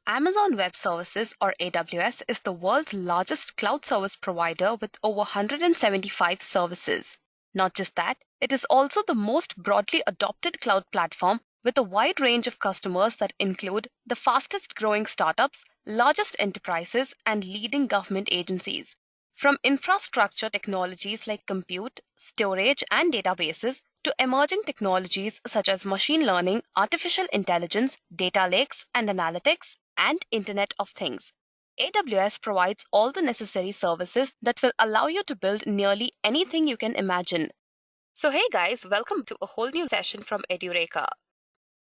Amazon Web Services, or AWS, is the world's largest cloud service provider with over 175 services. Not just that, it is also the most broadly adopted cloud platform with a wide range of customers that include the fastest growing startups, largest enterprises, and leading government agencies. From infrastructure technologies like compute, storage, and databases to emerging technologies such as machine learning, artificial intelligence, data lakes, and analytics, and Internet of Things. AWS provides all the necessary services that will allow you to build nearly anything you can imagine. So hey guys, welcome to a whole new session from Edureka.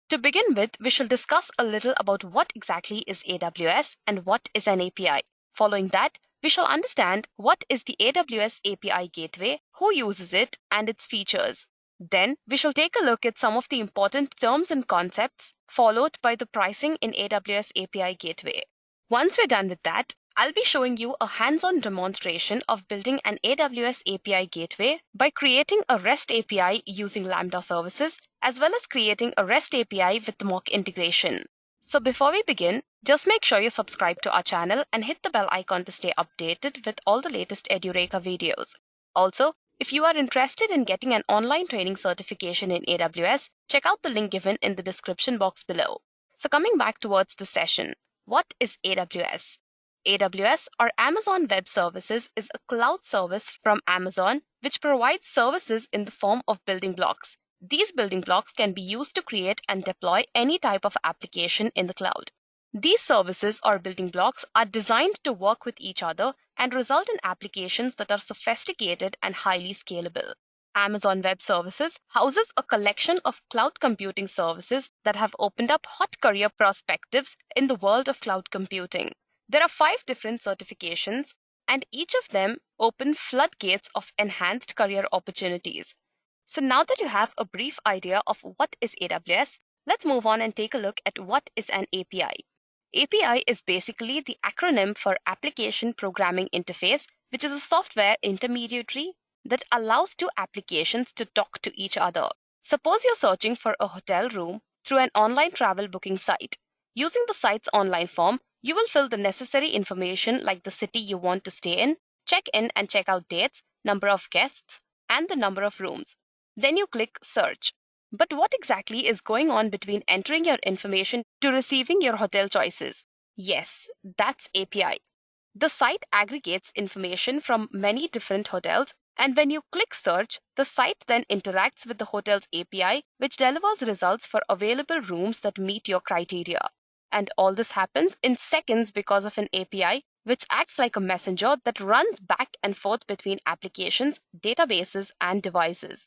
To begin with, we shall discuss a little about what exactly is AWS and what is an API. Following that, we shall understand what is the AWS API Gateway, who uses it, and its features. Then, we shall take a look at some of the important terms and concepts, followed by the pricing in AWS API Gateway. Once we're done with that, I'll be showing you a hands-on demonstration of building an AWS API Gateway by creating a REST API using Lambda services, as well as creating a REST API with the mock integration. So before we begin, just make sure you subscribe to our channel and hit the bell icon to stay updated with all the latest Edureka videos. Also, if you are interested in getting an online training certification in AWS, check out the link given in the description box below. So coming back towards the session, what is AWS? AWS, or Amazon Web Services, is a cloud service from Amazon which provides services in the form of building blocks. These building blocks can be used to create and deploy any type of application in the cloud. These services or building blocks are designed to work with each other and result in applications that are sophisticated and highly scalable. Amazon Web Services houses a collection of cloud computing services that have opened up hot career perspectives in the world of cloud computing. There are 5 different certifications, and each of them open floodgates of enhanced career opportunities. So now that you have a brief idea of what is AWS, let's move on and take a look at what is an API. API is basically the acronym for Application Programming Interface, which is a software intermediary that allows 2 applications to talk to each other. Suppose you're searching for a hotel room through an online travel booking site. Using the site's online form, you will fill the necessary information like the city you want to stay in, check-in and check-out dates, number of guests, and the number of rooms. Then you click Search. But what exactly is going on between entering your information to receiving your hotel choices? Yes, that's API. The site aggregates information from many different hotels, and when you click Search, the site then interacts with the hotel's API, which delivers results for available rooms that meet your criteria. And all this happens in seconds because of an API, which acts like a messenger that runs back and forth between applications, databases, and devices.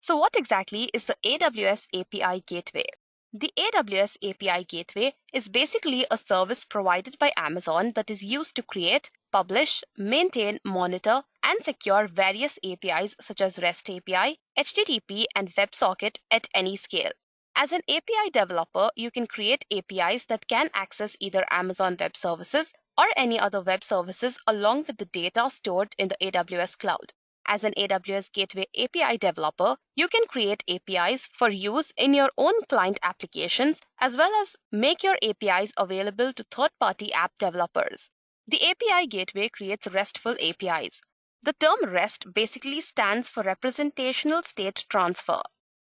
So what exactly is the AWS API Gateway? The AWS API Gateway is basically a service provided by Amazon that is used to create, publish, maintain, monitor, and secure various APIs such as REST API, HTTP, and WebSocket at any scale. As an API developer, you can create APIs that can access either Amazon Web Services or any other web services along with the data stored in the AWS cloud. As an AWS Gateway API developer, you can create APIs for use in your own client applications as well as make your APIs available to third-party app developers. The API Gateway creates RESTful APIs. The term REST basically stands for Representational State Transfer.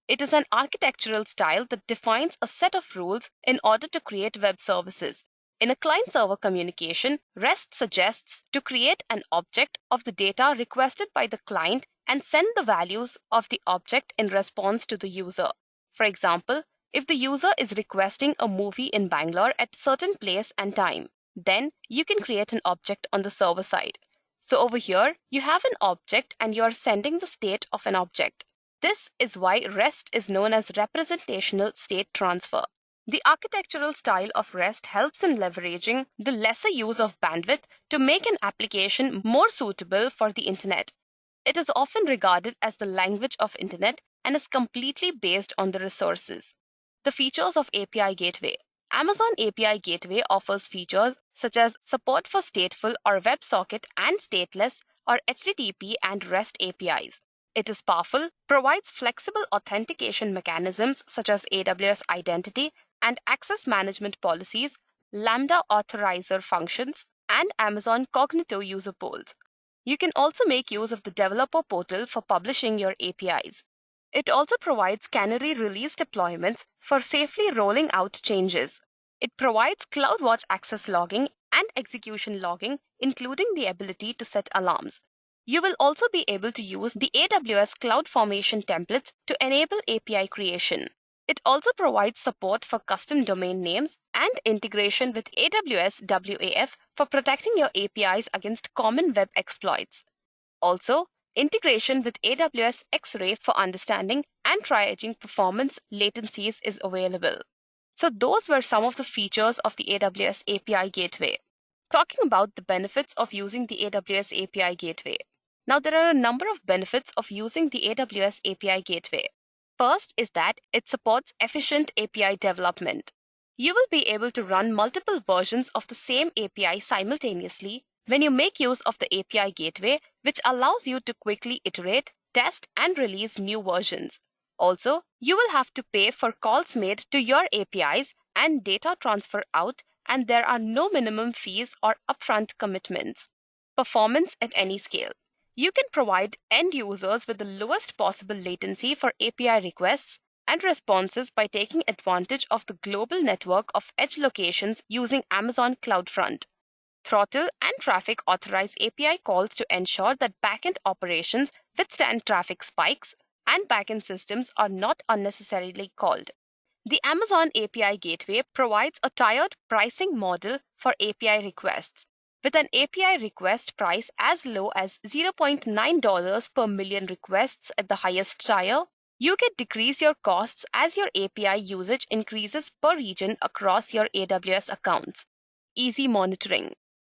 It is an architectural style that defines a set of rules in order to create web services. In a client-server communication, REST suggests to create an object of the data requested by the client and send the values of the object in response to the user. For example, if the user is requesting a movie in Bangalore at a certain place and time, then you can create an object on the server side. So over here, you have an object and you are sending the state of an object. This is why REST is known as Representational State Transfer. The architectural style of REST helps in leveraging the lesser use of bandwidth to make an application more suitable for the Internet. It is often regarded as the language of Internet and is completely based on the resources. The features of API Gateway. Amazon API Gateway offers features such as support for stateful or WebSocket and stateless or HTTP and REST APIs. It is powerful, provides flexible authentication mechanisms such as AWS Identity and access management policies, Lambda authorizer functions, and Amazon Cognito user polls. You can also make use of the developer portal for publishing your APIs. It also provides canary release deployments for safely rolling out changes. It provides CloudWatch access logging and execution logging, including the ability to set alarms. You will also be able to use the AWS CloudFormation templates to enable API creation. It also provides support for custom domain names and integration with AWS WAF for protecting your APIs against common web exploits. Also, integration with AWS X-Ray for understanding and triaging performance latencies is available. So those were some of the features of the AWS API Gateway. Talking about the benefits of using the AWS API Gateway. Now, there are a number of benefits of using the AWS API Gateway. First is that it supports efficient API development. You will be able to run multiple versions of the same API simultaneously when you make use of the API Gateway, which allows you to quickly iterate, test, and release new versions. Also, you will have to pay for calls made to your APIs and data transfer out, and there are no minimum fees or upfront commitments. Performance at any scale. You can provide end users with the lowest possible latency for API requests and responses by taking advantage of the global network of edge locations using Amazon CloudFront. Throttle and traffic authorize API calls to ensure that backend operations withstand traffic spikes and backend systems are not unnecessarily called. The Amazon API Gateway provides a tiered pricing model for API requests. With an API request price as low as $0.9 per million requests at the highest tier, you can decrease your costs as your API usage increases per region across your AWS accounts. Easy monitoring.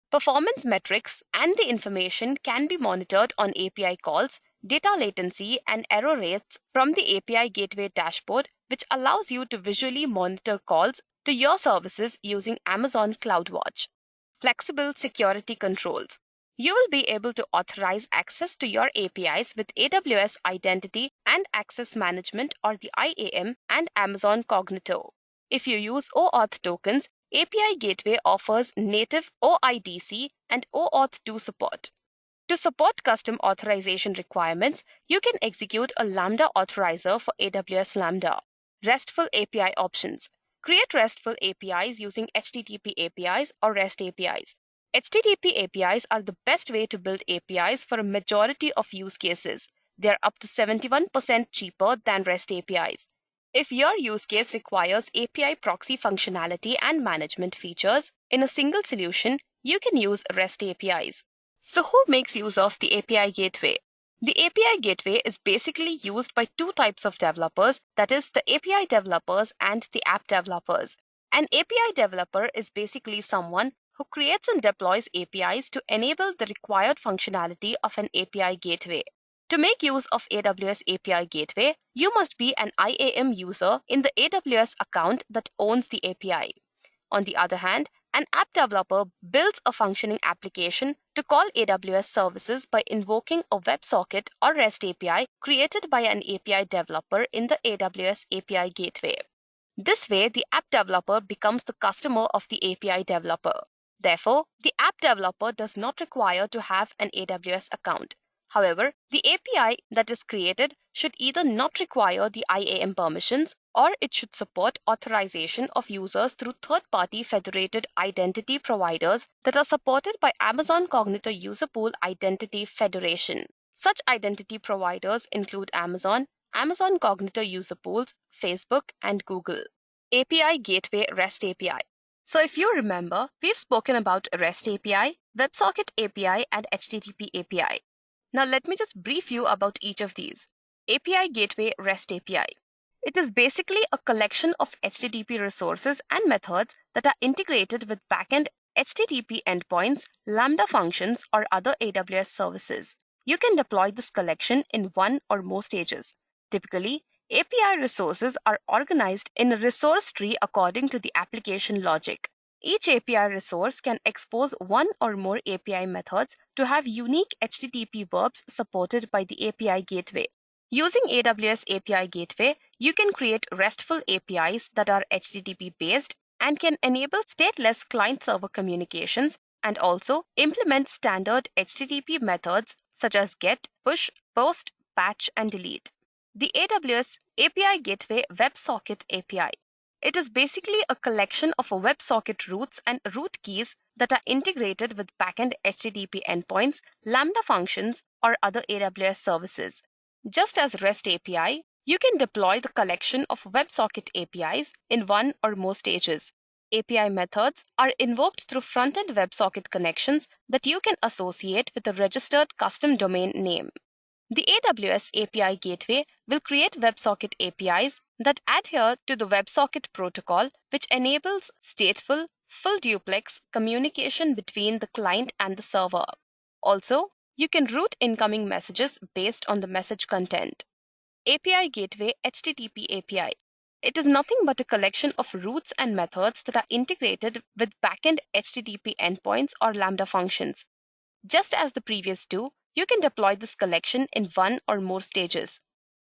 Performance metrics and the information can be monitored on API calls, data latency, and error rates from the API Gateway dashboard, which allows you to visually monitor calls to your services using Amazon CloudWatch. Flexible security controls. You will be able to authorize access to your APIs with AWS Identity and Access Management, or the IAM, and Amazon Cognito. If you use OAuth tokens, API Gateway offers native OIDC and OAuth 2 support. To support custom authorization requirements, you can execute a Lambda authorizer for AWS Lambda. RESTful API options. Create RESTful APIs using HTTP APIs or REST APIs. HTTP APIs are the best way to build APIs for a majority of use cases. They are up to 71% cheaper than REST APIs. If your use case requires API proxy functionality and management features in a single solution, you can use REST APIs. So who makes use of the API Gateway? The API Gateway is basically used by two types of developers, that is, the API developers and the app developers. An API developer is basically someone who creates and deploys APIs to enable the required functionality of an API gateway. To make use of AWS API Gateway, you must be an IAM user in the AWS account that owns the API. On the other hand, an app developer builds a functioning application to call AWS services by invoking a WebSocket or REST API created by an API developer in the AWS API Gateway. This way, the app developer becomes the customer of the API developer. Therefore, the app developer does not require to have an AWS account. However, the API that is created should either not require the IAM permissions, or it should support authorization of users through third-party federated identity providers that are supported by Amazon Cognito User Pool Identity Federation. Such identity providers include Amazon, Amazon Cognito User Pools, Facebook, and Google. API Gateway REST API. So if you remember, we've spoken about REST API, WebSocket API, and HTTP API. Now let me just brief you about each of these. API Gateway REST API. It is basically a collection of HTTP resources and methods that are integrated with backend HTTP endpoints, Lambda functions, or other AWS services. You can deploy this collection in one or more stages. Typically, API resources are organized in a resource tree according to the application logic. Each API resource can expose one or more API methods to have unique HTTP verbs supported by the API Gateway. Using AWS API Gateway, you can create RESTful APIs that are HTTP-based and can enable stateless client-server communications and also implement standard HTTP methods such as GET, PUSH, POST, PATCH, and DELETE. The AWS API Gateway WebSocket API. It is basically a collection of WebSocket routes and route keys that are integrated with backend HTTP endpoints, Lambda functions, or other AWS services. Just as REST API, you can deploy the collection of WebSocket APIs in one or more stages. API methods are invoked through front-end WebSocket connections that you can associate with a registered custom domain name. The AWS API Gateway will create WebSocket APIs that adhere to the WebSocket protocol, which enables stateful, full duplex communication between the client and the server. Also, you can route incoming messages based on the message content. API Gateway HTTP API. It is nothing but a collection of routes and methods that are integrated with backend HTTP endpoints or Lambda functions. Just as the previous two, you can deploy this collection in one or more stages.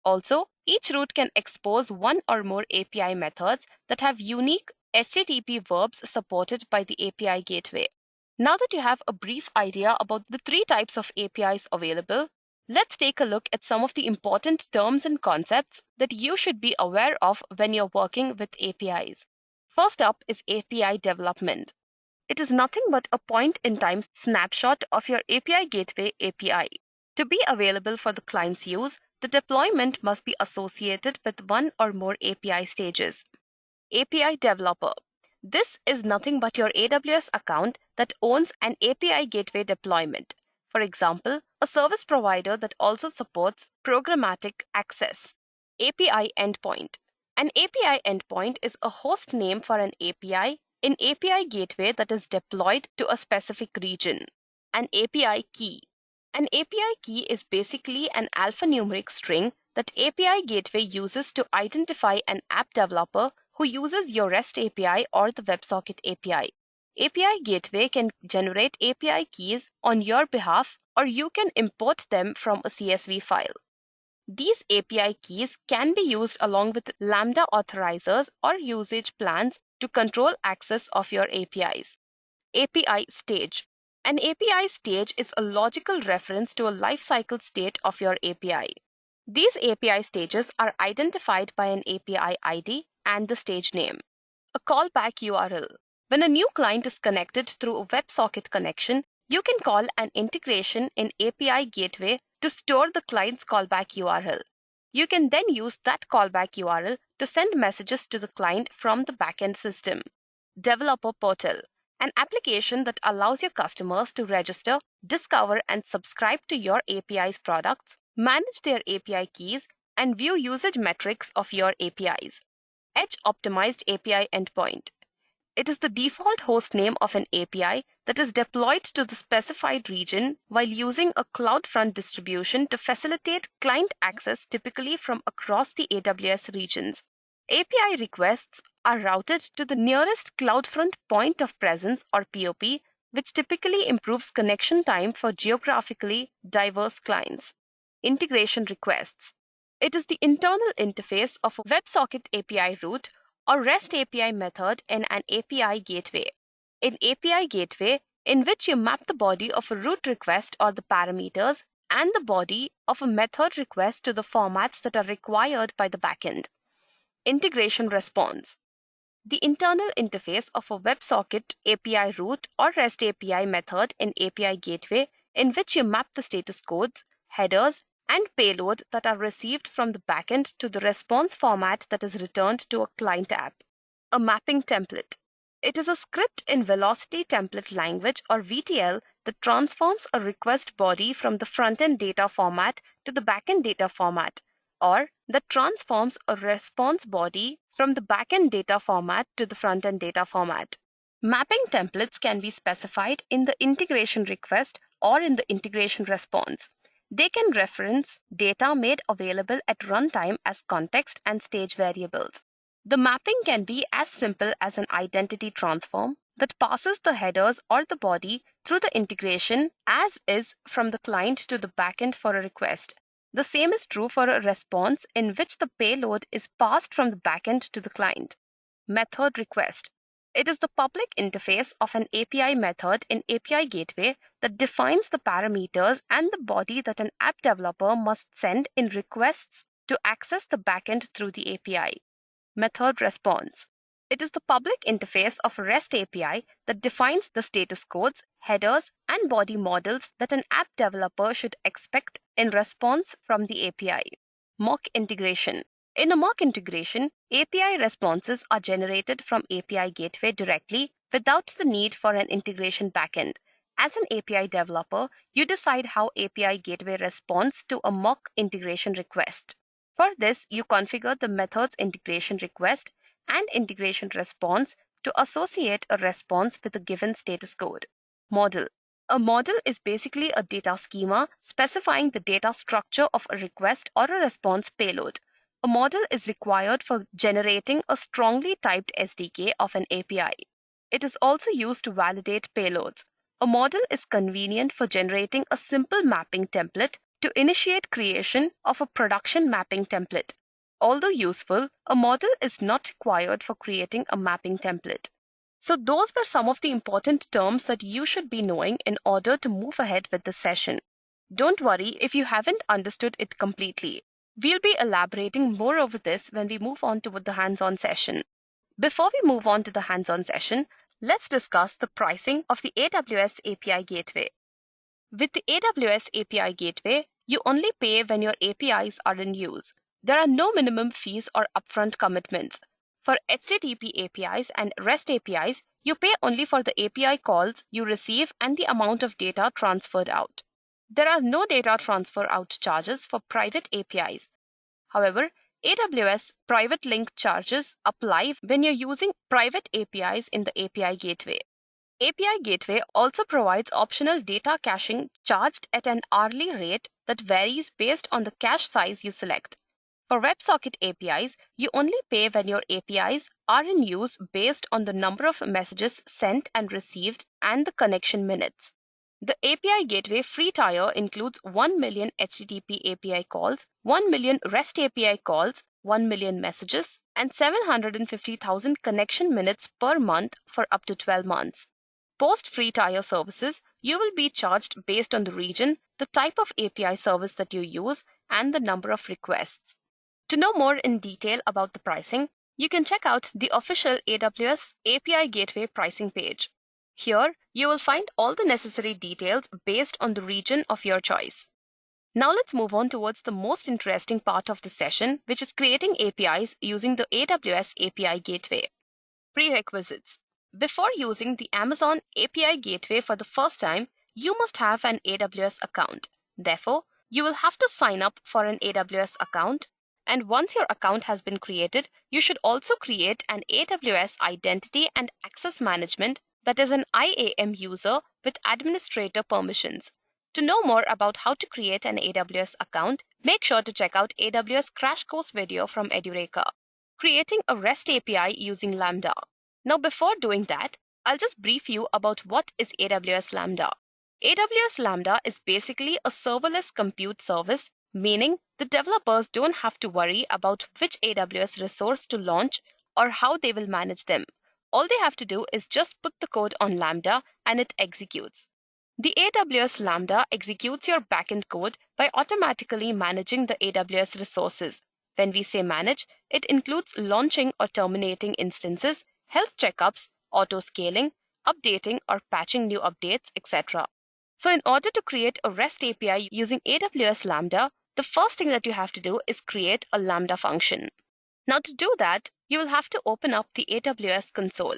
Also, each route can expose one or more API methods that have unique HTTP verbs supported by the API Gateway. Now that you have a brief idea about the three types of APIs available, let's take a look at some of the important terms and concepts that you should be aware of when you're working with APIs. First up is API development. It is nothing but a point-in-time snapshot of your API Gateway API. To be available for the client's use, the deployment must be associated with one or more API stages. API developer. This is nothing but your AWS account that owns an API Gateway deployment. For example, a service provider that also supports programmatic access. API endpoint. An API endpoint is a host name for an API in API Gateway that is deployed to a specific region. An API key. An API key is basically an alphanumeric string that API Gateway uses to identify an app developer who uses your REST API or the WebSocket API. API Gateway can generate API keys on your behalf, or you can import them from a CSV file. These API keys can be used along with Lambda authorizers or usage plans to control access of your APIs. API stage. An API stage is a logical reference to a lifecycle state of your API. These API stages are identified by an API ID and the stage name. A callback URL. When a new client is connected through a WebSocket connection, you can call an integration in API Gateway to store the client's callback URL. You can then use that callback URL to send messages to the client from the backend system. Developer portal. An application that allows your customers to register, discover, and subscribe to your API's products, manage their API keys, and view usage metrics of your APIs. Edge-optimized API endpoint. It is the default host name of an API that is deployed to the specified region while using a CloudFront distribution to facilitate client access typically from across the AWS regions. API requests are routed to the nearest CloudFront point of presence or POP, which typically improves connection time for geographically diverse clients. Integration requests. It is the internal interface of a WebSocket API route or REST API method in an API gateway. In API gateway, in which you map the body of a route request or the parameters and the body of a method request to the formats that are required by the backend. Integration response. The internal interface of a WebSocket API route or REST API method in API gateway in which you map the status codes, headers, and payload that are received from the backend to the response format that is returned to a client app. A mapping template. It is a script in Velocity Template Language or VTL that transforms a request body from the front-end data format to the backend data format, or that transforms a response body from the backend data format to the front-end data format. Mapping templates can be specified in the integration request or in the integration response. They can reference data made available at runtime as context and stage variables. The mapping can be as simple as an identity transform that passes the headers or the body through the integration as is from the client to the backend for a request. The same is true for a response in which the payload is passed from the backend to the client. Method request. It is the public interface of an API method in API Gateway that defines the parameters and the body that an app developer must send in requests to access the backend through the API. Method response. It is the public interface of a REST API that defines the status codes, headers, and body models that an app developer should expect in response from the API. Mock integration. In a mock integration, API responses are generated from API Gateway directly without the need for an integration backend. As an API developer, you decide how API Gateway responds to a mock integration request. For this, you configure the methods integration request and integration response to associate a response with a given status code. Model. A model is basically a data schema specifying the data structure of a request or a response payload. A model is required for generating a strongly typed SDK of an API. It is also used to validate payloads. A model is convenient for generating a simple mapping template to initiate creation of a production mapping template. Although useful, a model is not required for creating a mapping template. So those were some of the important terms that you should be knowing in order to move ahead with the session. Don't worry if you haven't understood it completely. We'll be elaborating more over this when we move on to the hands-on session. Before we move on to the hands-on session, let's discuss the pricing of the AWS API Gateway. With the AWS API Gateway, you only pay when your APIs are in use. There are no minimum fees or upfront commitments. For HTTP APIs and REST APIs, you pay only for the API calls you receive and the amount of data transferred out. There are no data transfer out charges for private APIs. However, AWS private link charges apply when you're using private APIs in the API Gateway. API Gateway also provides optional data caching charged at an hourly rate that varies based on the cache size you select. For WebSocket APIs, you only pay when your APIs are in use based on the number of messages sent and received and the connection minutes. The API Gateway free tier includes 1 million HTTP API calls, 1 million REST API calls, 1 million messages, and 750,000 connection minutes per month for up to 12 months. Post-free tier services, you will be charged based on the region, the type of API service that you use, and the number of requests. To know more in detail about the pricing, you can check out the official AWS API Gateway pricing page. Here, you will find all the necessary details based on the region of your choice. Now let's move on towards the most interesting part of the session, which is creating APIs using the AWS API Gateway. Prerequisites. Before using the Amazon API Gateway for the first time, you must have an AWS account. Therefore, you will have to sign up for an AWS account. And once your account has been created, you should also create an AWS Identity and Access Management, that is an IAM user with administrator permissions. To know more about how to create an AWS account, make sure to check out AWS Crash Course video from Edureka. Creating a REST API using Lambda. Now before doing that, I'll just brief you about what is AWS Lambda. AWS Lambda is basically a serverless compute service, meaning the developers don't have to worry about which AWS resource to launch or how they will manage them. All they have to do is just put the code on Lambda and it executes. The AWS Lambda executes your backend code by automatically managing the AWS resources. When we say manage, it includes launching or terminating instances, health checkups, auto-scaling, updating or patching new updates, etc. So in order to create a REST API using AWS Lambda, the first thing that you have to do is create a Lambda function. Now to do that, you will have to open up the AWS console.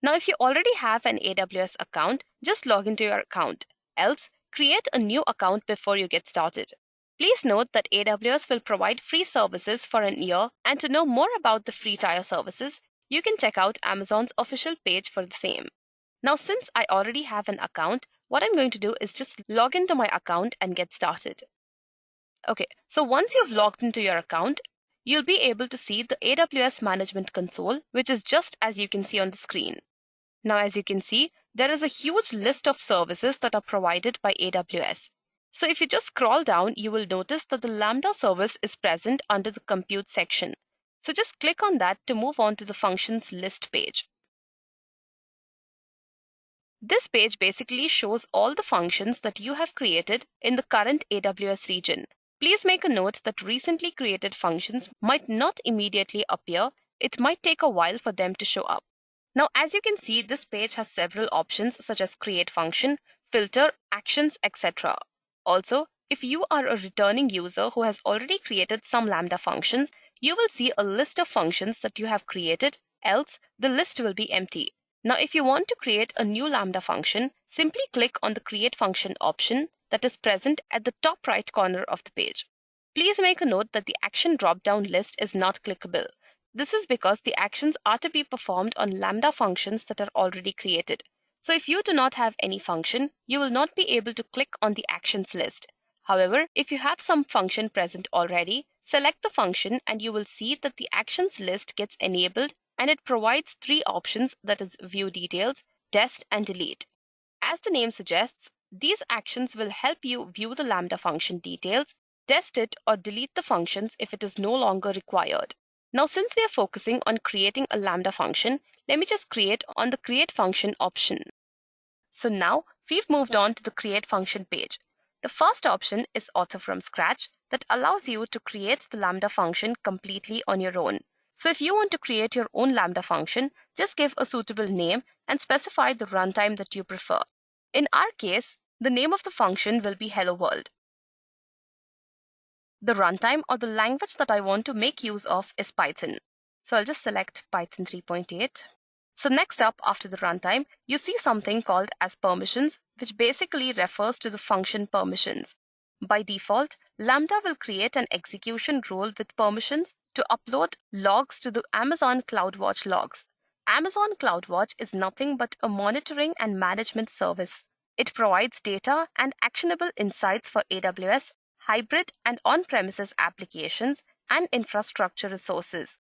Now if you already have an AWS account, just log into your account. Else, create a new account before you get started. Please note that AWS will provide free services for an year, and to know more about the free tier services, you can check out Amazon's official page for the same. Now since I already have an account, what I'm going to do is just log into my account and get started. Okay, so once you've logged into your account, you'll be able to see the AWS Management Console, which is just as you can see on the screen. Now, as you can see, there is a huge list of services that are provided by AWS. So if you just scroll down, you will notice that the Lambda service is present under the Compute section. So just click on that to move on to the Functions list page. This page basically shows all the functions that you have created in the current AWS region. Please make a note that recently created functions might not immediately appear. It might take a while for them to show up. Now, as you can see, this page has several options such as create function, filter, actions, etc. Also, if you are a returning user who has already created some Lambda functions, you will see a list of functions that you have created, else the list will be empty. Now, if you want to create a new Lambda function, simply click on the create function option that is present at the top right corner of the page. Please make a note that the action drop-down list is not clickable. This is because the actions are to be performed on Lambda functions that are already created. So if you do not have any function, you will not be able to click on the actions list. However, if you have some function present already, select the function and you will see that the actions list gets enabled, and it provides three options, that is view details, test, and delete. As the name suggests, these actions will help you view the Lambda function details, test it, or delete the functions if it is no longer required. Now, since we are focusing on creating a Lambda function, let me just create on the create function option. So now we've moved on to the create function page. The first option is author from scratch that allows you to create the Lambda function completely on your own. So if you want to create your own Lambda function, just give a suitable name and specify the runtime that you prefer. In our case, the name of the function will be Hello World. The runtime or the language that I want to make use of is Python. So I'll just select Python 3.8. So next up, after the runtime, you see something called as permissions, which basically refers to the function permissions. By default, Lambda will create an execution role with permissions to upload logs to the Amazon CloudWatch logs. Amazon CloudWatch is nothing but a monitoring and management service. It provides data and actionable insights for AWS, hybrid and on-premises applications, and infrastructure resources.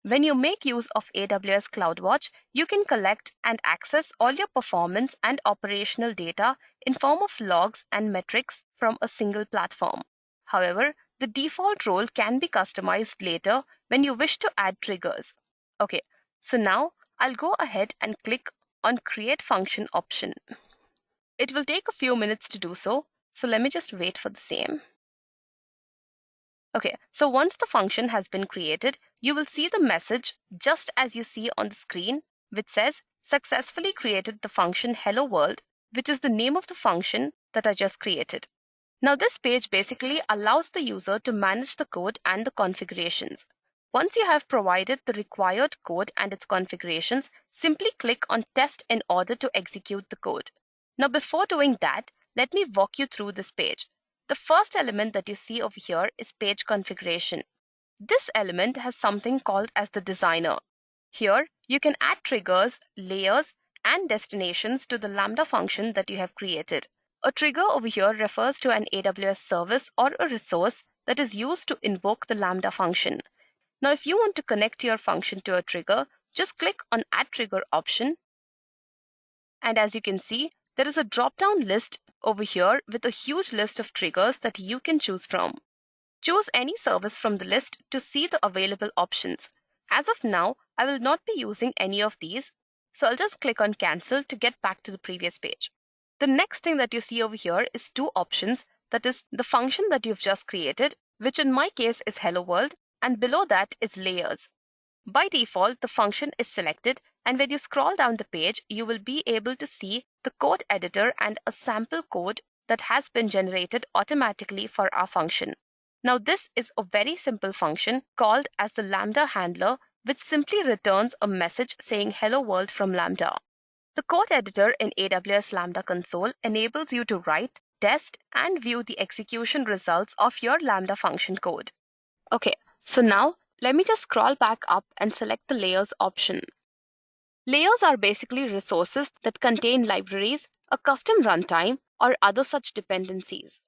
When you make use of AWS CloudWatch, you can collect and access all your performance and operational data in form of logs and metrics from a single platform. However, the default role can be customized later when you wish to add triggers. Okay, so now I'll go ahead and click on Create Function option. It will take a few minutes to do so, so let me just wait for the same. Okay, so once the function has been created, you will see the message just as you see on the screen, which says successfully created the function Hello World, which is the name of the function that I just created. Now this page basically allows the user to manage the code and the configurations. Once you have provided the required code and its configurations, simply click on Test in order to execute the code. Now before doing that, let me walk you through this page. The first element that you see over here is page configuration. This element has something called as the designer. Here, you can add triggers, layers, and destinations to the Lambda function that you have created. A trigger over here refers to an AWS service or a resource that is used to invoke the Lambda function. Now, if you want to connect your function to a trigger, just click on Add Trigger option. And as you can see, there is a drop-down list over here with a huge list of triggers that you can choose from. Choose any service from the list to see the available options. As of now, I will not be using any of these, so I'll just click on Cancel to get back to the previous page. The next thing that you see over here is two options, that is the function that you've just created, which in my case is Hello World, and below that is Layers. By default, the function is selected, and when you scroll down the page, you will be able to see the code editor and a sample code that has been generated automatically for our function. Now, this is a very simple function called as the Lambda handler, which simply returns a message saying Hello World from Lambda. The code editor in AWS Lambda console enables you to write, test, and view the execution results of your Lambda function code. Okay, so now let me just scroll back up and select the Layers option. Layers are basically resources that contain libraries, a custom runtime, or other such dependencies.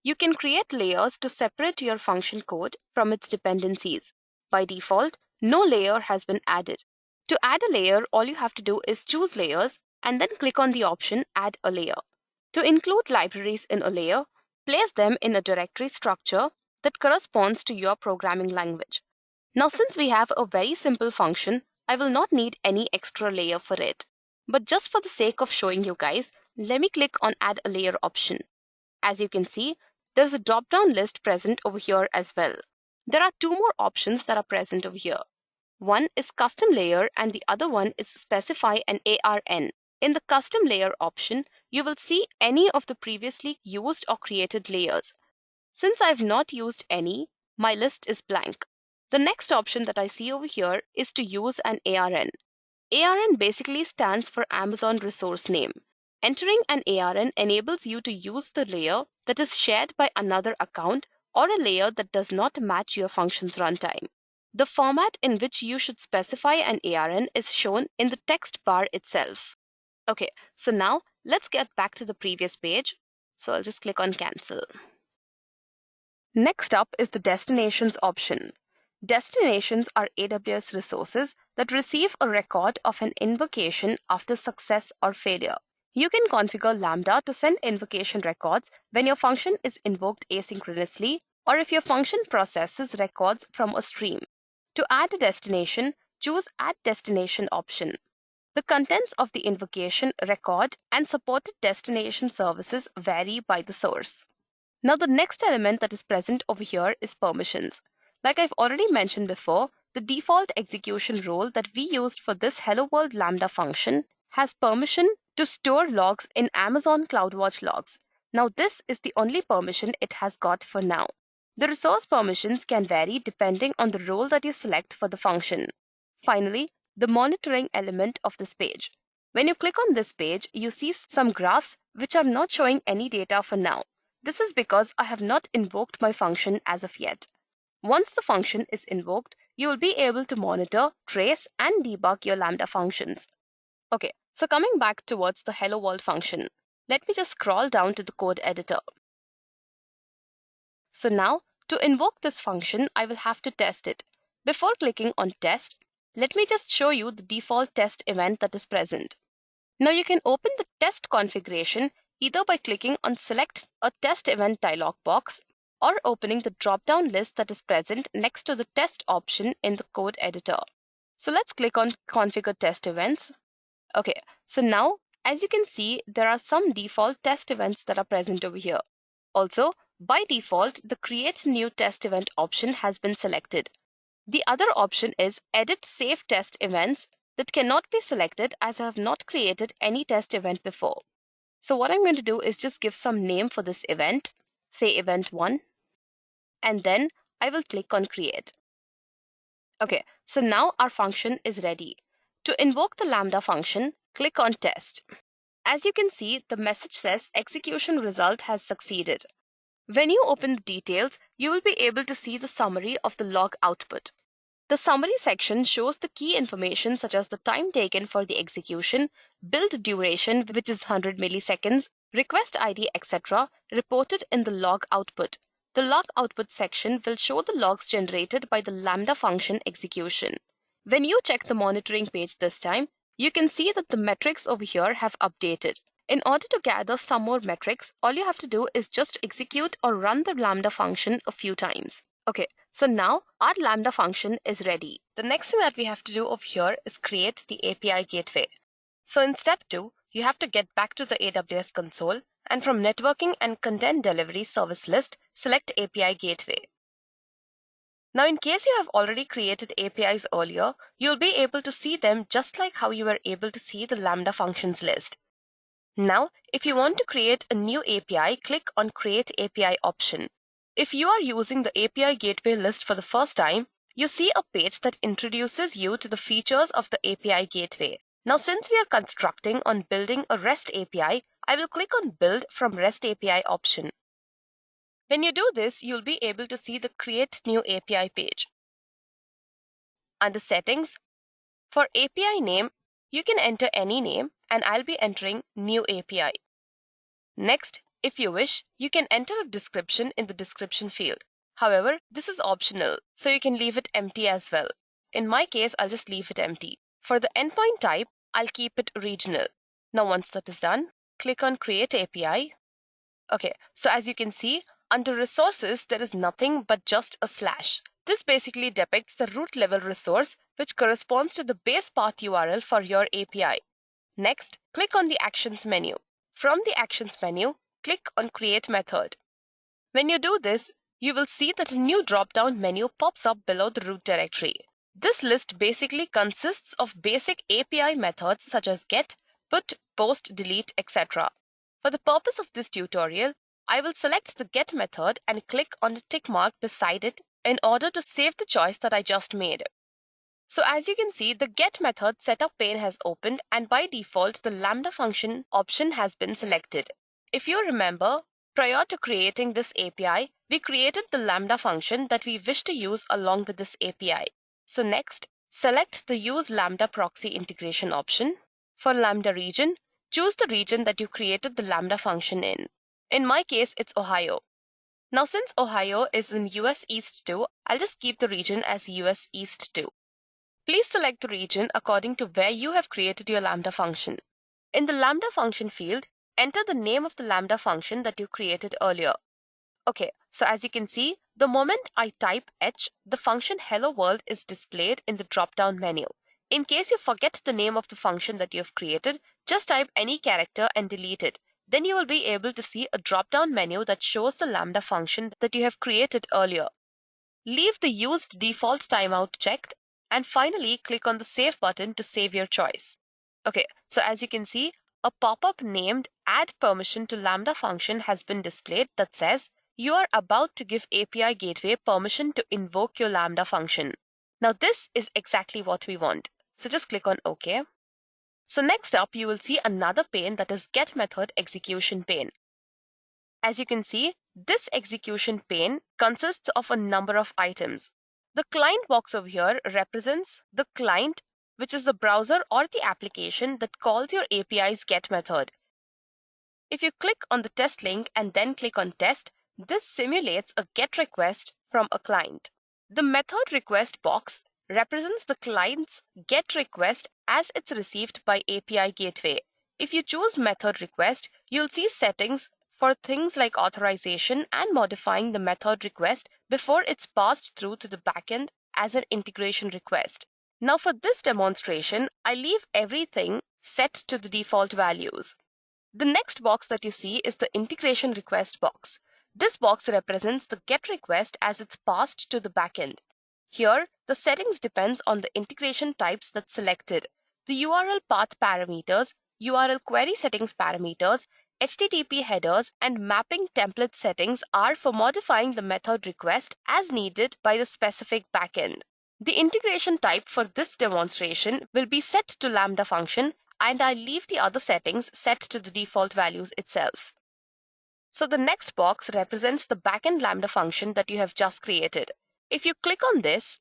You can create layers to separate your function code from its dependencies. By default, no layer has been added. To add a layer, all you have to do is choose Layers and then click on the option Add a Layer. To include libraries in a layer, place them in a directory structure that corresponds to your programming language. Now, since we have a very simple function, I will not need any extra layer for it. But just for the sake of showing you guys, let me click on Add a Layer option. As you can see, there's a drop-down list present over here as well. There are two more options that are present over here. One is Custom Layer and the other one is Specify an ARN. In the Custom Layer option, you will see any of the previously used or created layers. Since I've not used any, my list is blank. The next option that I see over here is to use an ARN. ARN basically stands for Amazon Resource Name. Entering an ARN enables you to use the layer that is shared by another account or a layer that does not match your function's runtime. The format in which you should specify an ARN is shown in the text bar itself. Okay, so now let's get back to the previous page. So I'll just click on Cancel. Next up is the Destinations option. Destinations are AWS resources that receive a record of an invocation after success or failure. You can configure Lambda to send invocation records when your function is invoked asynchronously or if your function processes records from a stream. To add a destination, choose Add Destination option. The contents of the invocation record and supported destination services vary by the source. Now the next element that is present over here is permissions. Like I've already mentioned before, the default execution role that we used for this Hello World Lambda function has permission to store logs in Amazon CloudWatch logs. Now this is the only permission it has got for now. The resource permissions can vary depending on the role that you select for the function. Finally, the monitoring element of this page. When you click on this page, you see some graphs which are not showing any data for now. This is because I have not invoked my function as of yet. Once the function is invoked, you will be able to monitor, trace, and debug your Lambda functions. Okay, so coming back towards the Hello World function, let me just scroll down to the code editor. So now, to invoke this function, I will have to test it. Before clicking on Test, let me just show you the default test event that is present. Now you can open the test configuration either by clicking on Select a Test Event dialog box or opening the drop-down list that is present next to the test option in the code editor. So let's click on Configure Test Events. Okay, so now as you can see, there are some default test events that are present over here. Also, by default, the Create New Test Event option has been selected. The other option is Edit Save Test Events that cannot be selected as I have not created any test event before. So what I'm going to do is just give some name for this event, say Event 1, and then I will click on Create. Okay, so now our function is ready. To invoke the Lambda function, click on Test. As you can see, the message says execution result has succeeded. When you open the details, you will be able to see the summary of the log output. The summary section shows the key information such as the time taken for the execution, build duration, which is 100 milliseconds, request ID, etc., reported in the log output. The log output section will show the logs generated by the Lambda function execution. When you check the monitoring page this time, you can see that the metrics over here have updated. In order to gather some more metrics, all you have to do is just execute or run the Lambda function a few times. Okay, so now our Lambda function is ready. The next thing that we have to do over here is create the API Gateway. So in step 2, you have to get back to the AWS console and from Networking and Content Delivery Service list, select API Gateway. Now in case you have already created APIs earlier, you'll be able to see them just like how you were able to see the Lambda functions list. Now, if you want to create a new API, click on Create API option. If you are using the API Gateway list for the first time, you see a page that introduces you to the features of the API Gateway. Now, since we are constructing on building a REST API, I will click on Build from REST API option. When you do this, you'll be able to see the Create New API page. Under Settings, for API name, you can enter any name and I'll be entering New API. Next, if you wish, you can enter a description in the description field. However, this is optional, so you can leave it empty as well. In my case, I'll just leave it empty. For the endpoint type, I'll keep it regional. Now once that is done, click on Create API. Okay, so as you can see, under Resources, there is nothing but just a slash. This basically depicts the root level resource, which corresponds to the base path URL for your API. Next, click on the Actions menu. From the Actions menu, click on Create Method. When you do this, you will see that a new drop-down menu pops up below the root directory. This list basically consists of basic API methods such as get, put, post, delete, etc. For the purpose of this tutorial, I will select the get method and click on the tick mark beside it in order to save the choice that I just made. So as you can see, the get method setup pane has opened, and by default, the Lambda function option has been selected. If you remember, prior to creating this API, we created the Lambda function that we wish to use along with this API. So next, select the Use Lambda Proxy Integration option. For Lambda region, choose the region that you created the Lambda function in. In my case, it's Ohio. Now, since Ohio is in US East 2, I'll just keep the region as US East 2. Please select the region according to where you have created your Lambda function. In the Lambda function field, enter the name of the Lambda function that you created earlier. Okay, so as you can see, the moment I type H, the function hello world is displayed in the drop-down menu. In case you forget the name of the function that you have created, just type any character and delete it. Then you will be able to see a drop-down menu that shows the Lambda function that you have created earlier. Leave the used default timeout checked, and finally click on the Save button to save your choice. Okay, so as you can see, a pop-up named Add Permission to Lambda function has been displayed that says, you are about to give API Gateway permission to invoke your Lambda function. Now this is exactly what we want. So just click on OK. So next up, you will see another pane that is Get Method Execution pane. As you can see, this execution pane consists of a number of items. The client box over here represents the client, which is the browser or the application that calls your API's get method. If you click on the test link and then click on test, this simulates a get request from a client. The method request box represents the client's get request as it's received by API Gateway. If you choose method request, you'll see settings for things like authorization and modifying the method request before it's passed through to the backend as an integration request. Now for this demonstration, I leave everything set to the default values. The next box that you see is the integration request box. This box represents the get request as it's passed to the backend. Here, the settings depends on the integration types that's selected. The URL path parameters, URL query settings parameters, HTTP headers, and mapping template settings are for modifying the method request as needed by the specific backend. The integration type for this demonstration will be set to Lambda function, and I leave the other settings set to the default values itself. So the next box represents the backend Lambda function that you have just created. If you click on this,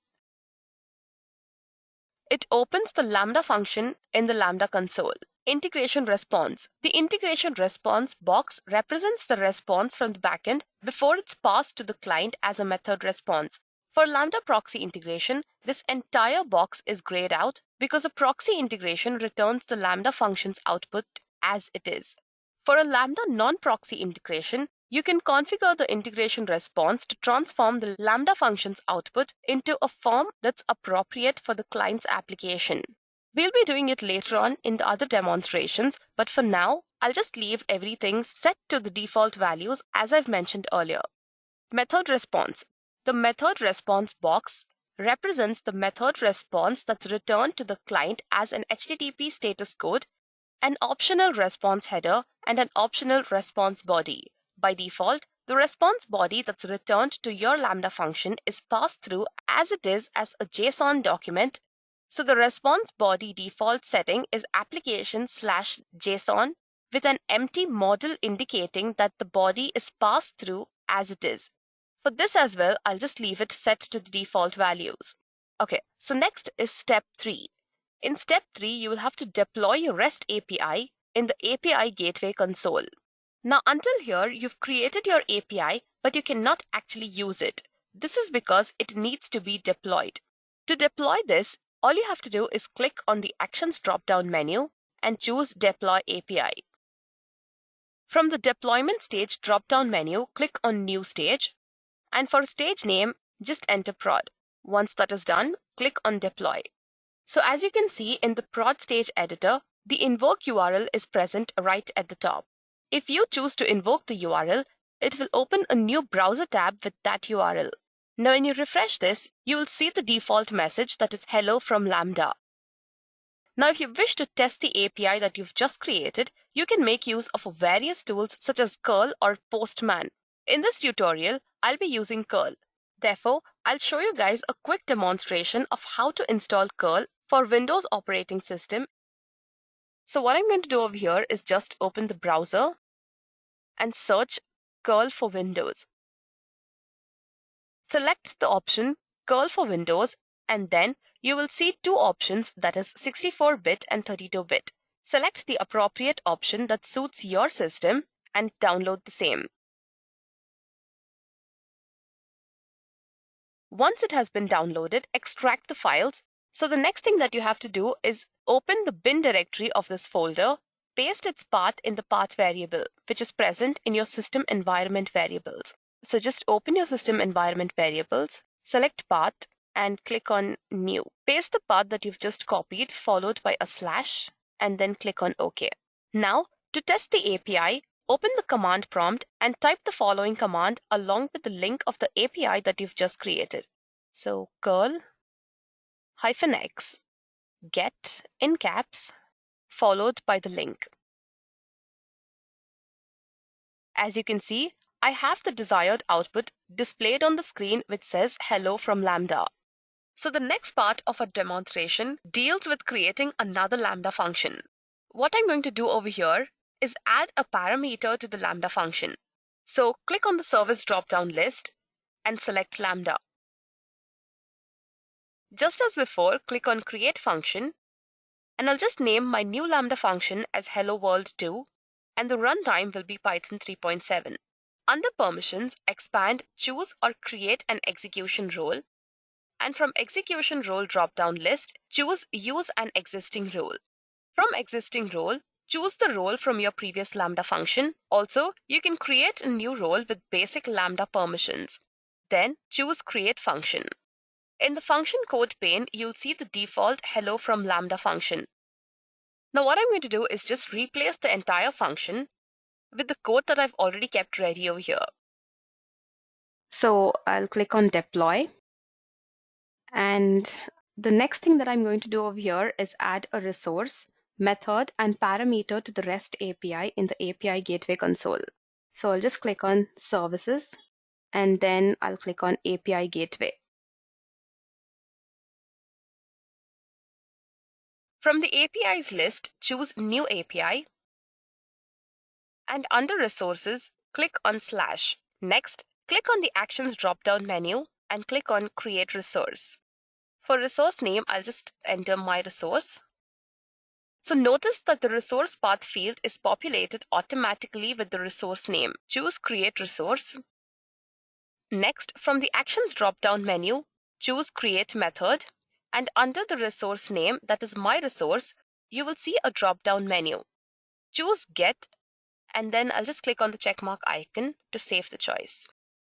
it opens the Lambda function in the Lambda console. Integration response. The integration response box represents the response from the backend before it's passed to the client as a method response. For Lambda proxy integration, this entire box is grayed out because a proxy integration returns the Lambda function's output as it is. For a Lambda non-proxy integration, you can configure the integration response to transform the Lambda function's output into a form that's appropriate for the client's application. We'll be doing it later on in the other demonstrations, but for now, I'll just leave everything set to the default values as I've mentioned earlier. Method response. The method response box represents the method response that's returned to the client as an HTTP status code, an optional response header, and an optional response body. By default, the response body that's returned to your Lambda function is passed through as it is as a JSON document. So the response body default setting is application/JSON with an empty model indicating that the body is passed through as it is. For this as well, I'll just leave it set to the default values. Okay, so next is step 3. In step 3, you will have to deploy your REST API in the API Gateway console. Now until here, you've created your API, but you cannot actually use it. This is because it needs to be deployed. To deploy this, all you have to do is click on the Actions drop-down menu and choose Deploy API. From the Deployment Stage drop-down menu, click on New Stage, and for stage name, just enter prod. Once that is done, click on Deploy. So as you can see in the prod stage editor, The invoke URL is present right at the top. If you choose to invoke the URL, it will open a new browser tab with that URL. Now when you refresh this, you will see the default message that is hello from Lambda. Now if you wish to test the API that you've just created, you can make use of various tools such as curl or postman. In this tutorial, I'll be using curl. Therefore, I'll show you guys a quick demonstration of how to install curl for Windows operating system. So what I'm going to do over here is just open the browser and search curl for Windows. Select the option curl for Windows and then you will see two options, that is 64-bit and 32-bit. Select the appropriate option that suits your system and download the same. Once it has been downloaded, extract the files. So the next thing that you have to do is open the bin directory of this folder, paste its path in the path variable, which is present in your system environment variables. So just open your system environment variables, select path, and click on new. Paste the path that you've just copied, followed by a slash, and then click on OK. Now, to test the API, open the command prompt and type the following command along with the link of the API that you've just created. So curl -x get in caps followed by the link. As you can see, I have the desired output displayed on the screen which says hello from Lambda. So the next part of our demonstration deals with creating another Lambda function. What I'm going to do over here is add a parameter to the Lambda function. So click on the service drop-down list and select Lambda. Just as before, click on create function and I'll just name my new Lambda function as hello world 2 and the runtime will be Python 3.7. Under permissions, expand choose or create an execution role. And from execution role drop-down list, choose use an existing role. From existing role, choose the role from your previous Lambda function. Also, you can create a new role with basic Lambda permissions. Then choose create function. In the function code pane, you'll see the default hello from Lambda function. Now what I'm going to do is just replace the entire function with the code that I've already kept ready over here. So I'll click on deploy. And the next thing that I'm going to do over here is add a resource, method, and parameter to the REST API in the API Gateway console. So I'll just click on Services, and then I'll click on API Gateway. From the APIs list, choose New API, and under Resources, click on /. Next, click on the Actions drop-down menu and click on Create Resource. For resource name, I'll just enter my resource. So notice that the resource path field is populated automatically with the resource name. Choose Create Resource. Next, from the Actions drop-down menu, choose Create Method. And under the resource name, that is my resource, you will see a drop-down menu. Choose Get, and then I'll just click on the checkmark icon to save the choice.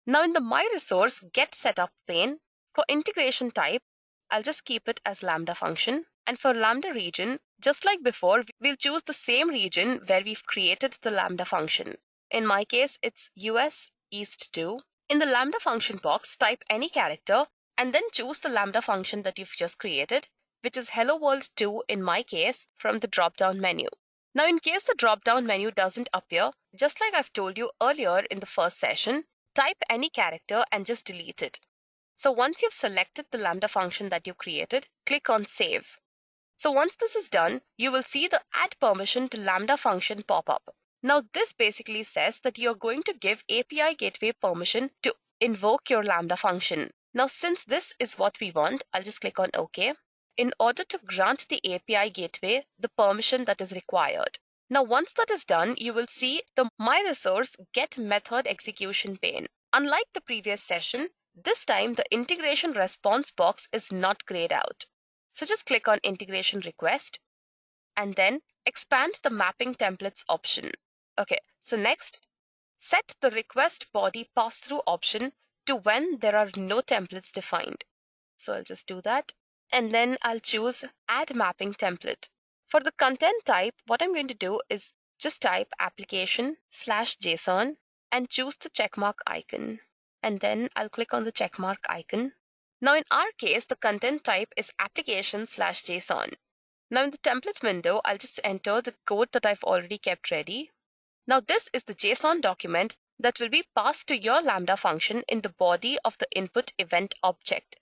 Now in the My Resource Get Setup pane, for integration type, I'll just keep it as Lambda function. And for Lambda region, just like before, we'll choose the same region where we've created the Lambda function. In my case, it's US East 2. In the Lambda function box, type any character and then choose the Lambda function that you've just created, which is Hello World 2 in my case, from the drop-down menu. Now, in case the drop-down menu doesn't appear, just like I've told you earlier in the first session, type any character and just delete it. So once you've selected the Lambda function that you created, click on Save. So once this is done, you will see the Add Permission to Lambda function pop up. Now this basically says that you're going to give API Gateway permission to invoke your Lambda function. Now since this is what we want, I'll just click on OK. In order to grant the API Gateway the permission that is required. Now once that is done, you will see the My Resource Get Method execution pane. Unlike the previous session, this time the integration response box is not grayed out. So just click on Integration Request and then expand the Mapping Templates option. Okay, so next, set the Request Body Pass-Through option to when there are no templates defined. So I'll just do that. And then I'll choose Add Mapping Template. For the content type, what I'm going to do is just type application/JSON and choose the checkmark icon. And then I'll click on the checkmark icon. Now in our case, the content type is application/JSON. Now in the template window, I'll just enter the code that I've already kept ready. Now this is the JSON document that will be passed to your Lambda function in the body of the input event object.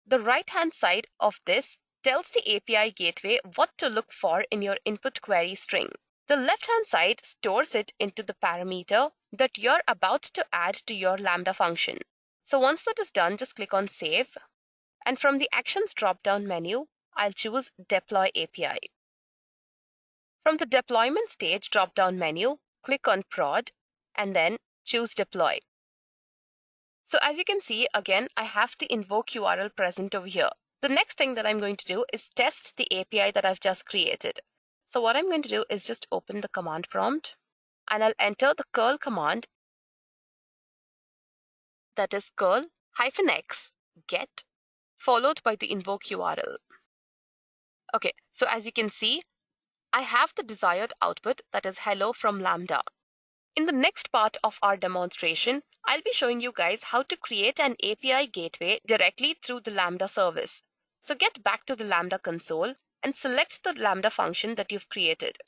The right-hand side of this tells the API gateway what to look for in your input query string. The left-hand side stores it into the parameter that you're about to add to your Lambda function. So once that is done, just click on Save. And from the Actions drop-down menu, I'll choose Deploy API. From the Deployment Stage drop-down menu, click on Prod and then choose Deploy. So as you can see, again, I have the invoke URL present over here. The next thing that I'm going to do is test the API that I've just created. So what I'm going to do is just open the command prompt and I'll enter the curl command, that is curl-x get followed by the invoke URL. Okay, so as you can see, I have the desired output, that is hello from Lambda. In the next part of our demonstration, I'll be showing you guys how to create an API gateway directly through the Lambda service. So get back to the Lambda console and select the Lambda function that you've created.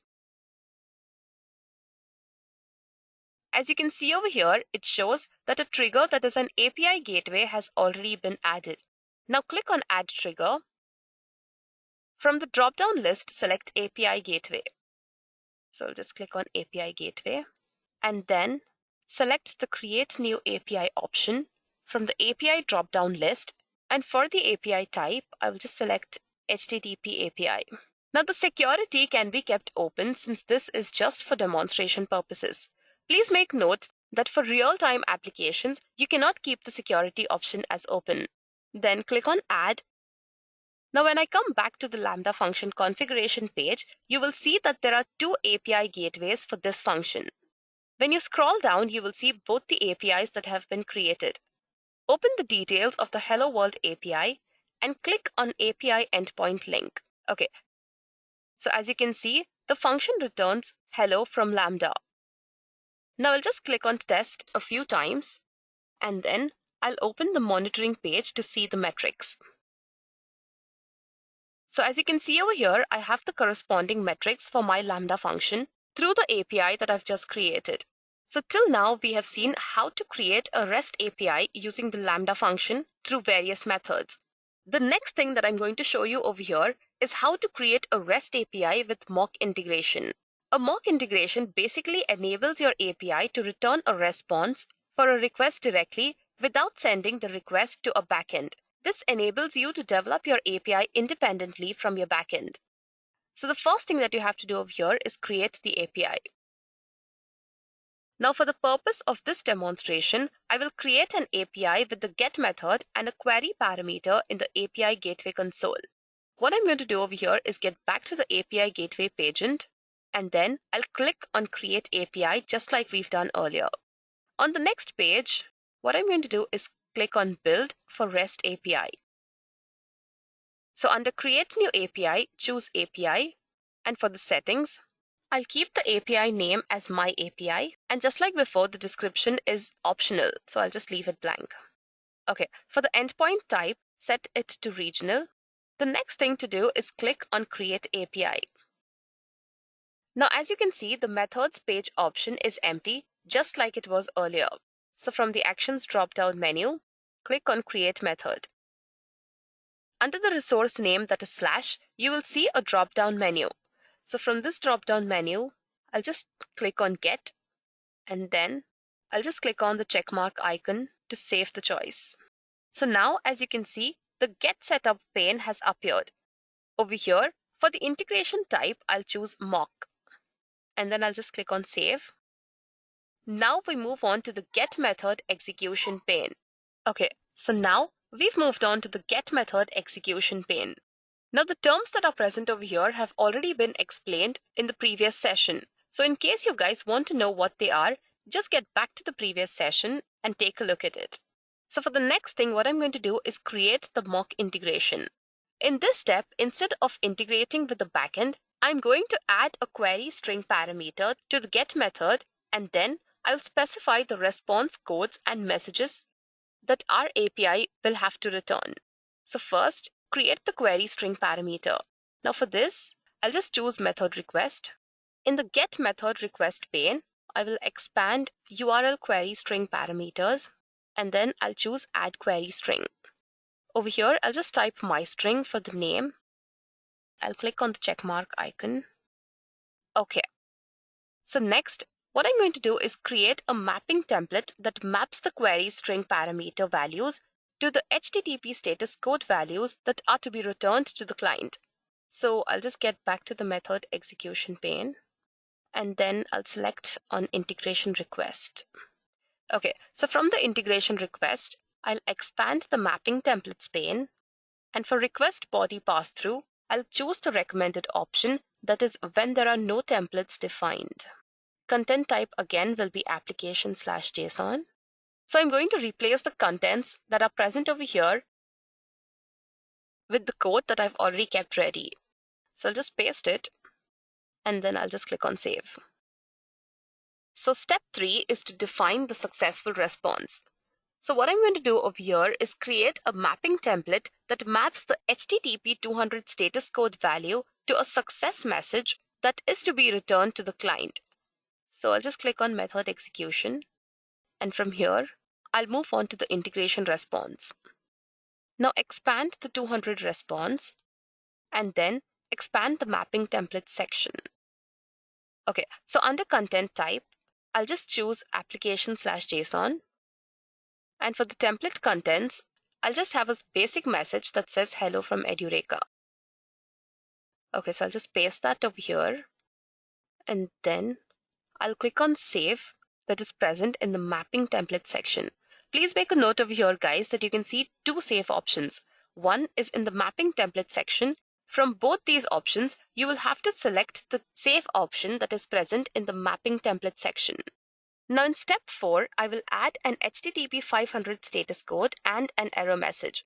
As you can see over here, it shows that a trigger that is an API gateway has already been added. Now click on Add Trigger. From the drop-down list, select API Gateway. So I'll just click on API Gateway and then select the Create New API option from the API drop-down list. And for the API type, I will just select HTTP API. Now the security can be kept open since this is just for demonstration purposes. Please make note that for real-time applications, you cannot keep the security option as open. Then click on Add. Now when I come back to the Lambda function configuration page, you will see that there are two API gateways for this function. When you scroll down, you will see both the APIs that have been created. Open the details of the Hello World API and click on API endpoint link. Okay, so as you can see, the function returns hello from Lambda. Now I'll just click on test a few times and then I'll open the monitoring page to see the metrics. So as you can see over here, I have the corresponding metrics for my Lambda function through the API that I've just created. So till now, we have seen how to create a REST API using the Lambda function through various methods. The next thing that I'm going to show you over here is how to create a REST API with mock integration. A mock integration basically enables your API to return a response for a request directly without sending the request to a backend. This enables you to develop your API independently from your backend. So the first thing that you have to do over here is create the API. Now for the purpose of this demonstration, I will create an API with the get method and a query parameter in the API Gateway console. What I'm going to do over here is get back to the API Gateway pageant, and then I'll click on Create API just like we've done earlier. On the next page, what I'm going to do is click on Build for REST API. So under Create New API, choose API, and for the settings, I'll keep the API name as My API, and just like before, the description is optional, so I'll just leave it blank. Okay, for the endpoint type, set it to regional. The next thing to do is click on Create API. Now, as you can see, the methods page option is empty, just like it was earlier. So from the Actions drop-down menu, click on Create Method. Under the resource name, that is /, you will see a drop-down menu. So from this drop-down menu, I'll just click on Get, and then I'll just click on the checkmark icon to save the choice. So now, as you can see, the Get Setup pane has appeared. Over here, for the integration type, I'll choose Mock, and then I'll just click on Save. Now we move on to the Get Method execution pane. Okay, so now we've moved on to the Get Method execution pane. Now the terms that are present over here have already been explained in the previous session. So in case you guys want to know what they are, just get back to the previous session and take a look at it. So for the next thing, what I'm going to do is create the mock integration. In this step, instead of integrating with the backend, I'm going to add a query string parameter to the get method, and then I'll specify the response codes and messages that our API will have to return. So first, create the query string parameter. Now for this, I'll just choose method request. In the get method request pane, I will expand URL query string parameters, and then I'll choose add query string. Over here, I'll just type my string for the name. I'll click on the check mark icon. Okay. So next, what I'm going to do is create a mapping template that maps the query string parameter values to the HTTP status code values that are to be returned to the client. So I'll just get back to the method execution pane, and then I'll select on integration request. Okay, so from the integration request, I'll expand the mapping templates pane, and for request body pass-through, I'll choose the recommended option, that is when there are no templates defined. Content type again will be application/JSON. So I'm going to replace the contents that are present over here with the code that I've already kept ready. So I'll just paste it, and then I'll just click on save. So step 3 is to define the successful response. So what I'm going to do over here is create a mapping template that maps the HTTP 200 status code value to a success message that is to be returned to the client. So I'll just click on method execution, and from here, I'll move on to the integration response. Now expand the 200 response, and then expand the mapping template section. Okay, so under content type, I'll just choose application/JSON. And for the template contents, I'll just have a basic message that says hello from Edureka. Okay, so I'll just paste that over here, and then I'll click on save that is present in the mapping template section. Please make a note over here, guys, that you can see two save options. One is in the mapping template section. From both these options, you will have to select the save option that is present in the mapping template section. Now in step 4, I will add an HTTP 500 status code and an error message.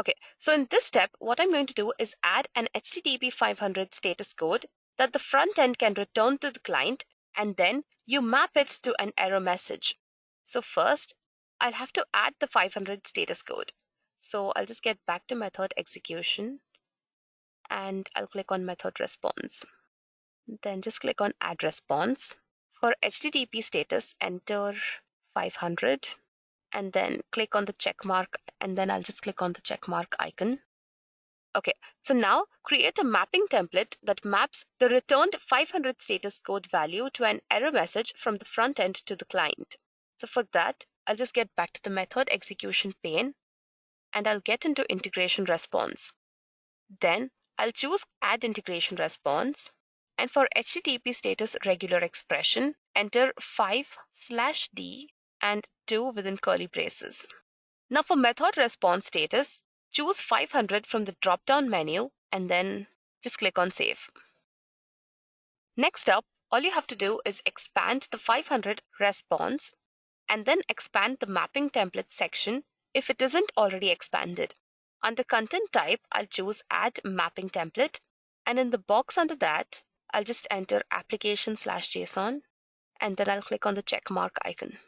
Okay, so in this step, what I'm going to do is add an HTTP 500 status code that the front end can return to the client, and then you map it to an error message. So first, I'll have to add the 500 status code. So I'll just get back to method execution, and I'll click on method response. Then just click on add response. For HTTP status, enter 500, and then click on the check mark, and then I'll just click on the check mark icon. Okay, so now create a mapping template that maps the returned 500 status code value to an error message from the front end to the client. So for that, I'll just get back to the method execution pane, and I'll get into integration response. Then I'll choose add integration response. And for HTTP status regular expression, enter 5/D and 2 within curly braces. Now for method response status, choose 500 from the drop-down menu, and then just click on save. Next up, all you have to do is expand the 500 response, and then expand the mapping template section if it isn't already expanded. Under content type, I'll choose add mapping template, and in the box under that, I'll just enter application/JSON, and then I'll click on the check mark icon.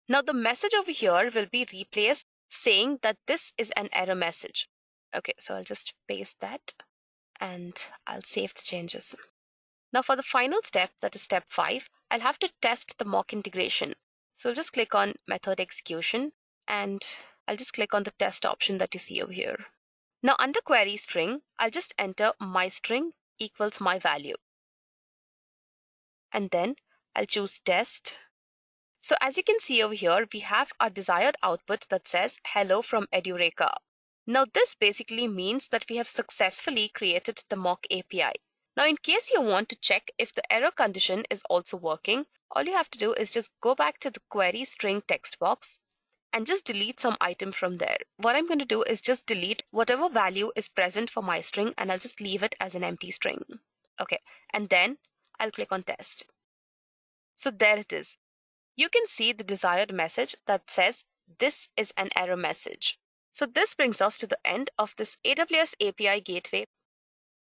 Now the message over here will be replaced saying that this is an error message. Okay, so I'll just paste that, and I'll save the changes. Now for the final step, that is step 5, I'll have to test the mock integration. So I'll just click on method execution, and I'll just click on the test option that you see over here. Now under query string, I'll just enter my string equals my value. And then I'll choose test. So as you can see over here, we have our desired output that says hello from Edureka. Now this basically means that we have successfully created the mock API. Now in case you want to check if the error condition is also working, all you have to do is just go back to the query string text box and just delete some item from there. What I'm going to do is just delete whatever value is present for my string, and I'll just leave it as an empty string. Okay, and then I'll click on test. So there it is. You can see the desired message that says this is an error message. So this brings us to the end of this AWS API Gateway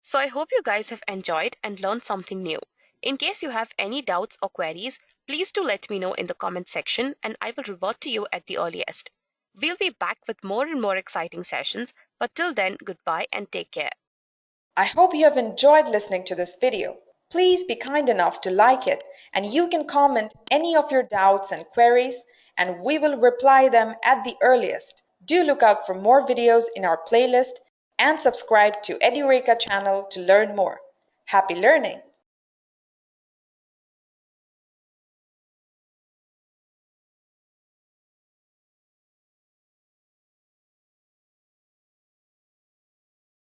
So I hope you guys have enjoyed and learned something new. In case you have any doubts or queries, please do let me know in the comment section and I will revert to you at the earliest. We'll be back with more and more exciting sessions, but till then, goodbye and take care. I hope you have enjoyed listening to this video. Please be kind enough to like it, and you can comment any of your doubts and queries, and we will reply them at the earliest. Do look out for more videos in our playlist and subscribe to Edureka channel to learn more. Happy learning!